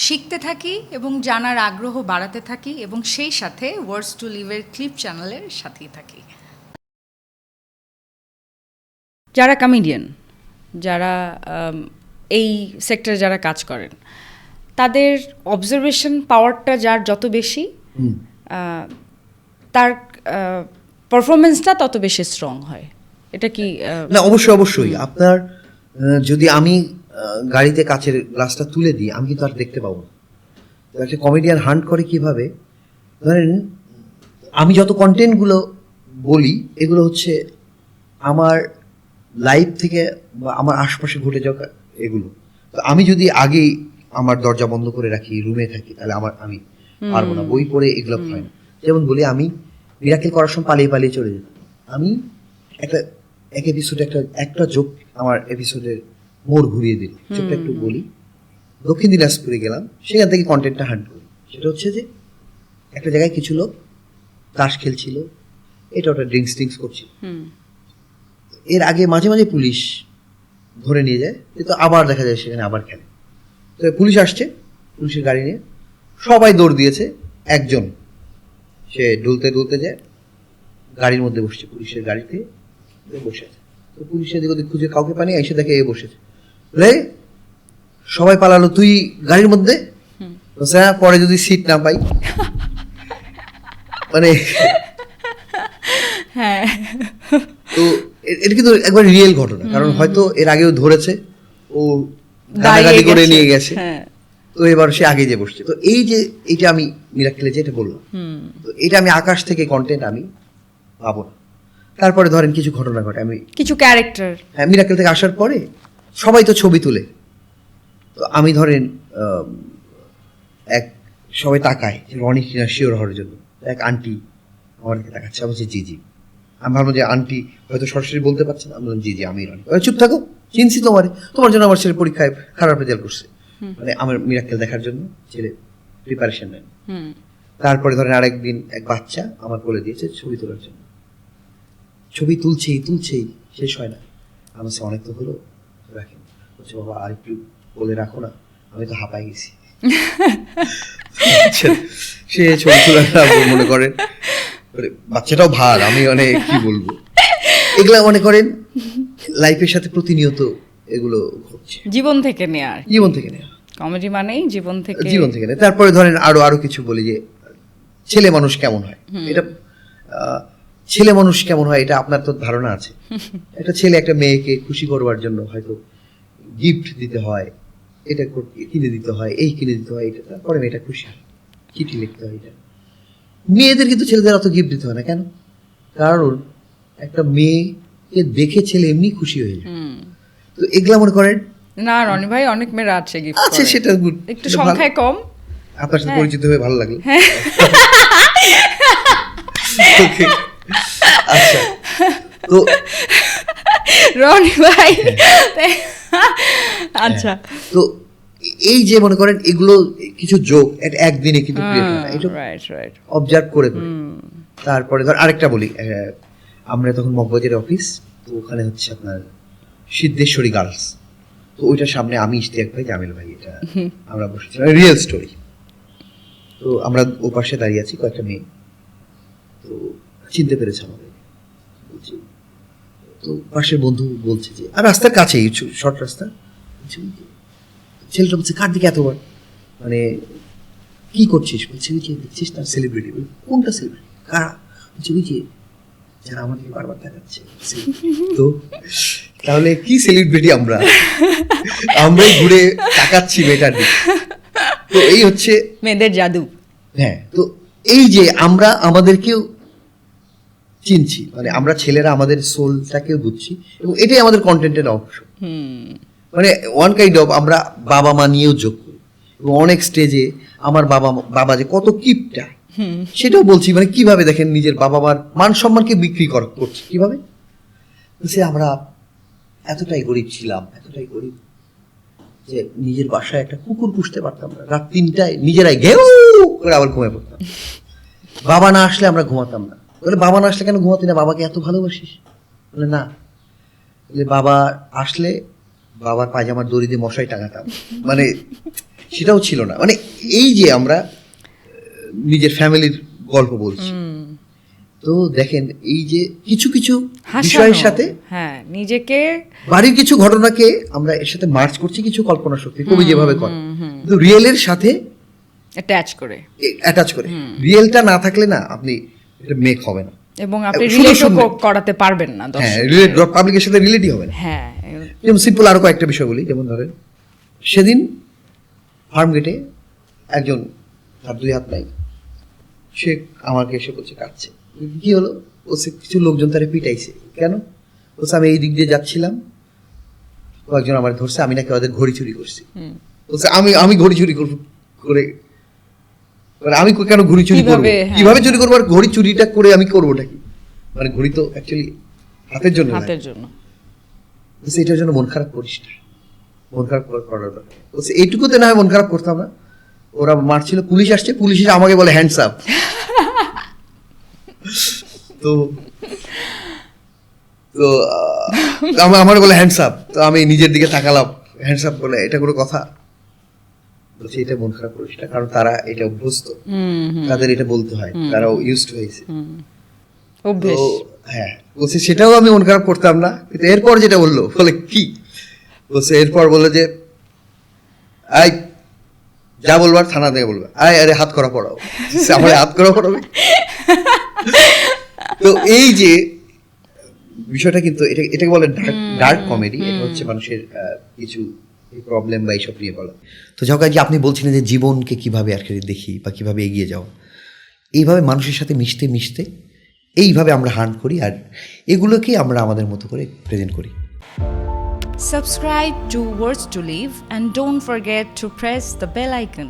শিখতে থাকি এবং জানার আগ্রহ বাড়াতে থাকি এবং সেই সাথে ওয়ার্ডস টু লিভের ক্লিপ চ্যানেলের সাথেই থাকি। যারা কমেডিয়ান, যারা এই সেক্টরে যারা কাজ করেন, তাদের অবজারভেশন পাওয়ারটা যার যত বেশি, তার পারফরমেন্সটা তত বেশি স্ট্রং হয়। এটা কি? না, অবশ্যই আপনার যদি আমি গাড়িতে কাচের গ্লাসটা তুলে দিই, আমি কিন্তু আর দেখতে পাবো না। তো একটা কমেডিয়ান হান্ট করে কিভাবে, ধরেন আমি যত কন্টেন্টগুলো বলি এগুলো হচ্ছে আমার লাইফ থেকে বা আমার আশপাশে ঘটে যাওয়া এগুলো। তো আমি যদি আগেই আমার দরজা বন্ধ করে রাখি, রুমে থাকি, তাহলে আমি পারবো না। বই পড়ে এগুলো হয় না। যেমন বলি, আমি মিরাকেল করার সময় পালিয়ে চলে যেতাম। আমি এক এপিসোডে একটা জোক আমার এপিসোডের মোড় ঘুরিয়ে দিল। জোকটা একটু বলি। দক্ষিণ দিনাজপুরে গেলাম, সেখান থেকে কন্টেন্টটা হান্ট করি। সেটা হচ্ছে যে একটা জায়গায় কিছু লোক তাস খেলছিল, এটা ওটা ড্রিঙ্কস করছিল। এর আগে মাঝে মাঝে পুলিশ ধরে নিয়ে যায়, কিন্তু আবার দেখা যায় সেখানে আবার খেলে। তো পুলিশ আসছে, পুলিশের গাড়ি নিয়ে সবাই দৌড় দিয়েছে, একজন সে ডুলতে যায় গাড়ির মধ্যে বসছে, পুলিশের গাড়িতে বসে আছে। তো পুলিশের দিকে খুঁজে কাউকে পানি, এসে দেখে এ বসেছে। রে সবাই পালালো, তুই গাড়ির মধ্যে? পরে যদি সিট না পাই। মানে হ্যাঁ, তো এটা কিন্তু একবার রিয়েল ঘটনা, কারণ হয়তো এর আগেও ধরেছে, ও গাড়ি করে নিয়ে গেছে, তো এবার সে আগে যে বসছে। তো এইটা আমি মিরাকেলে যেটা বললাম, তো এটা আমি আকাশ থেকে কন্টেন্ট আমি পাবো না। তারপরে ধরেন কিছু ঘটনা ঘটে, আমি কিছু ক্যারেক্টার, হ্যাঁ, মিরাকেল থেকে আসার পরে সবাই তো ছবি তুলে, তো আমি ধরেন সবাই তাকায় রনি কিনা শিওর হওয়ার জন্য। এক আন্টি আমার দিকে তাকাচ্ছে, আমি বলছি জি। আমি ভাবলাম যে আন্টি হয়তো সরাসরি বলতে পারছে না, আমি বললাম জি আমি রনি। চুপ থাকো, চিনছি তোমার জন্য আমার ছেলে পরীক্ষায় খারাপ রেজাল্ট করছে। মানে আমার মিরাকেল দেখার জন্য ছেলে প্রিপারেশন নেন। তারপরে ধরেন আরেকদিন এক বাচ্চা আমার কোলে দিয়েছে ছবি তোলার জন্য, ছবি তুলছেই শেষ হয় না। আমি অনেক তো হলো, রাখেন। বলছে বাবা আর একটু বলে রাখো না, আমি তো হাঁপাই গেছি। সে ছবি তোলাটা মনে করেন বাচ্চাটাও ভার, আমি অনেক কি বলবো, এগুলা মনে করেন লাইফের সাথে প্রতিনিয়ত এগুলো ঘটছে, জীবন থেকে নেয়া কমেডি মানেই জীবন থেকে নেয়া। তারপরে ধরেন আরো কিছু বলি যে ছেলে মানুষ কেমন হয়। এটা ছেলে মানুষ কেমন হয় এটা আপনার তো ধারণা আছে। একটা ছেলে একটা মেয়েকে খুশি করবার জন্য হয়তো গিফট দিতে হয়, এটা কিনে দিতে হয়, এই কিনে দিতে হয়, এটা তারপরে মেয়েটা খুশি হয়, চিঠি লিখতে হয়। এটা মেয়েদের কিন্তু ছেলেদের অত গিফট দিতে হয় না কেন? কারণ একটা মেয়েকে দেখে ছেলে এমনি খুশি হয়ে যায়। তো এগুলা মনে করেন না রনি ভাই, অনেক মেয়েরা আছে গিফট আছে, সেটা গুড, একটু সংখ্যায় কম। আপনার সাথে পরিচিত হয়ে ভালো লাগলো। আচ্ছা, তো রনি ভাই আচ্ছা, তো এই যে মনে করেন এগুলো কিছু জোক একদিনে কিন্তু অবজার্ভ করে। তারপরে ধর আরেকটা বলি, আমরা তখন মগবাজারের অফিস, তো ওখানে হচ্ছে আপনার সিদ্ধেশ্বরী গার্লস, তো ওইটার সামনে আমি ইশতিয়াক ভাই, জামিল ভাই, এটা আমরা বসেছিলাম, রিয়েল স্টোরি। তো আমরা ও পাশে দাঁড়িয়ে আছি, কয়েকটা মেয়ে, তো চিনতে পেরেছে আমাদের। তো পাশের বন্ধু বলছে যে, আর রাস্তার কাছেই শর্ট রাস্তা, ছেলেটা বলছে কার দিকে এতবার, মানে কি করছিস? বলছে ওই যে দেখছিস না সেলিব্রিটি। কোনটা সেলিব্রিটি? কারা? বলছে ওই যে যারা আমাকে বারবার দেখাচ্ছে। তো তাহলে কি সেলিব্রিটি? আমরাই ঘুরে তাকাচ্ছি মেয়েটার দিকে। তো এই হচ্ছে মেয়েদের জাদু। হ্যাঁ, তো এই যে আমরা আমাদেরকেও চিনছি, মানে আমরা ছেলেরা আমাদের সোলটাকেও বুঝছি, এবং এটাই আমাদের কন্টেন্টের অংশ। মানে ওয়ান কাইন্ড অফ আমরা বাবা মা নিয়েও যোগ করি, এবং অনেক স্টেজে আমার বাবা যে কত কিপটা সেটাও বলছি। মানে কিভাবে দেখেন নিজের বাবা মার মান সম্মানকে বিক্রি করছি কিভাবে। সে আমরা এতটাই গরিব ছিলাম, এতটাই গরিব যে নিজের বাসায় একটা কুকুর পুষতে পারতাম না, রাত 3টায় নিজেরাই ঘেউ করে আবার ঘুমিয়ে পড়তাম। বাবা না আসলে আমরা ঘুমাতাম না। বলে বাবা না আসলে কেন ঘুমাতি না? বাবাকে এত ভালোবাসিস? বলে না, বাবা আসলে বাবার পায়জামার দড়ি দিয়ে মশাই টাঙাতাম। মানে সেটাও ছিল না। মানে এই যে আমরা নিজের ফ্যামিলির গল্প বলছি, তো দেখেন এই যে কিছু কিছু বিষয়ের সাথে হ্যাঁ, নিজেকে বাড়ির কিছু ঘটনাকে আমরা এর সাথে মার্চ করছি কিছু কল্পনা শক্তি, কবি যেভাবে করে, কিন্তু রিয়েলের সাথে অ্যাটাচ করে, অ্যাটাচ করে। রিয়েলটা না থাকলে না আপনি এটা মেক হবে না, এবং আপনি শুধু রিলেটও শুনবেন। করাতে পারবেন না হ্যাঁ, দর্শক। রিলেট পাবলিকের সাথে রিলেটই হবে না। হ্যাঁ, যেমন সিম্পল আরো কয়েকটা বিষয় বলি, যেমন ধরেন সেদিন ফার্ম গেটে একজন, তার দুই হাত নাই, সে আমাকে এসে বলছে কাটছে। কি হলো? বলছে কিছু লোকজন তারে পিটাইছে। কেন? বলছে আমি এই দিক দিয়ে যাচ্ছিলাম, কয়েকজন আমার ধরছে, আমি নাকি ওদের ঘড়ি চুরি করছি। বলছে আমি ঘড়ি চুরি করবো করে, মানে আমি কেন ঘড়ি চুরি করবো, কিভাবে, হ্যাঁ। কিভাবে চুরি করবো, আর ঘড়ি চুরিটা করে আমি করবোটা কি? মানে ঘড়ি তো অ্যাকচুয়ালি হাতের জন্য না। হাতের জন্য। বলছে এটার জন্য মন খারাপ করিস না, মন খারাপ করার দরকার। বলছে এইটুকুতে না হয় মন খারাপ করতাম না। ওরা মারছিল, পুলিশ আসছে, পুলিশ এসে আমাকে বলে হ্যান্ডস আপ। তো তো আমার বলে হ্যান্ডস আপ, তো আমি নিজের দিকে তাকালাম, হ্যান্ডস আপ বলে এটা কোনো কথা? বলছে এটা মন খারাপ করিস না, কারণ তারা এটা অভ্যস্ত, তাদের এটা বলতে হয়, তারাও ইউজড হয়েছে। তো অভ্যেস। হ্যাঁ, বলছে সেটাও আমি মন খারাপ করতাম না, কিন্তু এরপর যেটা বললো, বলে কি বলছে, এরপর বললো যে আই যা বলবার থানা থেকে বলবে, আরে হাত করা পড়াও। আমার হাত করা পড়াবে। তো এই যে বিষয়টা, কিন্তু এটাকে বলে ডার্ক কমেডি। এটা হচ্ছে মানুষের কিছু প্রবলেম বা এইসব নিয়ে বলা। তো যখন যে আপনি বলছিলেন যে জীবনকে কিভাবে আর কি দেখি বা কিভাবে এগিয়ে যাও, এইভাবে মানুষের সাথে মিশতে মিশতে এইভাবে আমরা হান্ট করি, আর এগুলোকে আমরা আমাদের মতো করে প্রেজেন্ট করি। Subscribe to Words to Live and don't forget to press the bell icon.